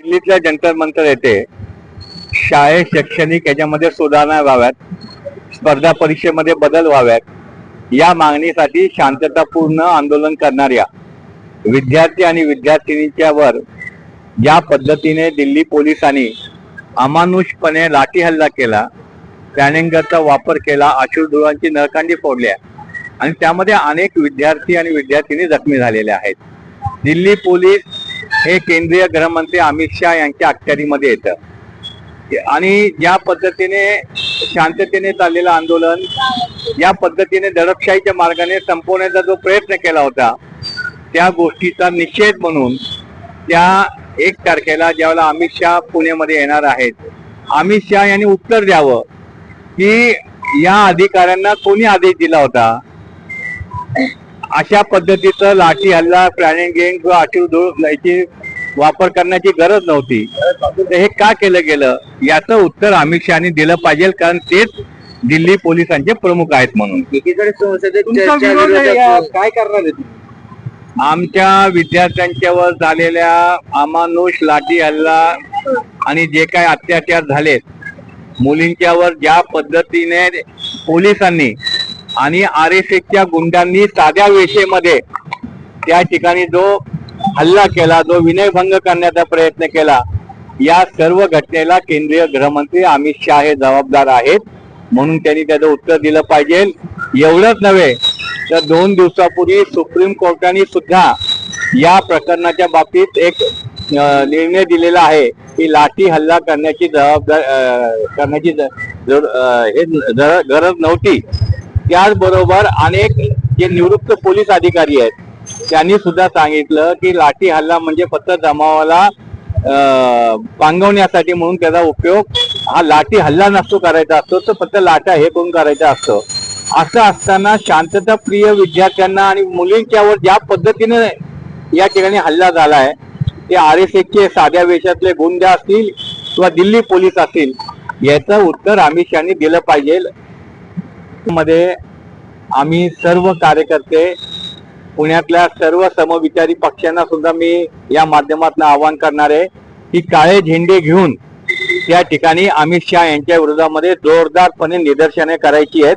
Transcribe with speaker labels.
Speaker 1: दिल्लीतल्या जंतर मंतर येथे शाळेत शैक्षणिक याच्यामध्ये सुधारणा व्हाव्यात, स्पर्धा परीक्षेमध्ये बदल व्हाव्यात, या मागणीसाठी शांततापूर्ण आंदोलन करणाऱ्या विद्यार्थी आणि विद्यार्थिनींच्या वर ज्या पद्धतीने दिल्ली पोलिसांनी अमानुषपणे लाठी हल्ला केला, पॅनिंगरचा वापर केला, अश्रुधुरांची नळकांडी फोडल्या आणि त्यामध्ये अनेक विद्यार्थी आणि विद्यार्थिनी जखमी झालेले आहेत. दिल्ली पोलीस हे केंद्रीय गृहमंत्री अमित शहा यांच्या अखत्यारीमध्ये येतं आणि ज्या पद्धतीने शांततेने चाललेलं आंदोलन या पद्धतीने दडपशाहीच्या मार्गाने संपवण्याचा जो प्रयत्न केला होता, त्या गोष्टीचा निषेध म्हणून त्या 1 तारखेला ज्यावेळेला अमित शहा पुण्यामध्ये येणार आहेत, अमित शहा यांनी उत्तर द्यावं की या अधिकाऱ्यांना कोणी आदेश दिला होता. अशा पद्धतीचं लाठी हल्ला, प्लॅनिंग किंवा अश्रुधूर याची वापर करण्याची गरज नव्हती. तर हे का केलं गेलं याचं उत्तर अमित शहानी दिलं पाहिजे, कारण तेच दिल्ली पोलिसांचे प्रमुख आहेत. म्हणून
Speaker 2: एकीकडे संसदेत
Speaker 1: काय करणार आहे? आमच्या विद्यार्थ्यांच्यावर झालेल्या अमानुष लाठी हल्ला आणि जे काय अत्याचार झालेत, मुलींच्यावर ज्या पद्धतीने पोलिसांनी आणि RSSच्या गुंडांनी साध्या वेशेमध्ये त्या ठिकाणी जो हल्ला केला, जो विनयभंग करण्याचा प्रयत्न केला, या सर्व घटनेला केंद्रीय गृहमंत्री अमित शहा हे जबाबदार आहेत. म्हणून त्यांनी त्याचं उत्तर दिलं पाहिजे. एवढंच नव्हे तर 2 दिवसापूर्वी सुप्रीम कोर्टाने सुद्धा या प्रकरणाच्या बाबतीत एक निर्णय दिलेला आहे की लाठी हल्ला करण्याची गरज नव्हती. त्याचबरोबर अनेक जे निवृत्त पोलीस अधिकारी आहेत त्यांनी सुद्धा सांगितलं की लाठी हल्ला म्हणजे फक्त जमावाला पांगवण्यासाठी, म्हणून त्याचा उपयोग हा लाठी हल्ला नसतो करायचा असतो, तर फक्त लाटा हे करून करायचा असतो. असं असताना शांतताप्रिय विद्यार्थ्यांना आणि मुलींच्यावर ज्या पद्धतीने या ठिकाणी हल्ला झालाय, ते RSSचे साध्या वेशातले गुंड असतील किंवा दिल्ली पोलीस असतील, याचं उत्तर अमित शहानी दिलं पाहिजे. मध्ये आम्ही सर्व कार्यकर्ते, पुण्यातल्या सर्व समविचारी पक्षांना सुद्धा मी या माध्यमातून आवाहन करणार आहे की काळे झेंडे घेऊन त्या ठिकाणी अमित शहा यांच्या विरोधामध्ये जोरदारपणे निदर्शने करायची आहेत.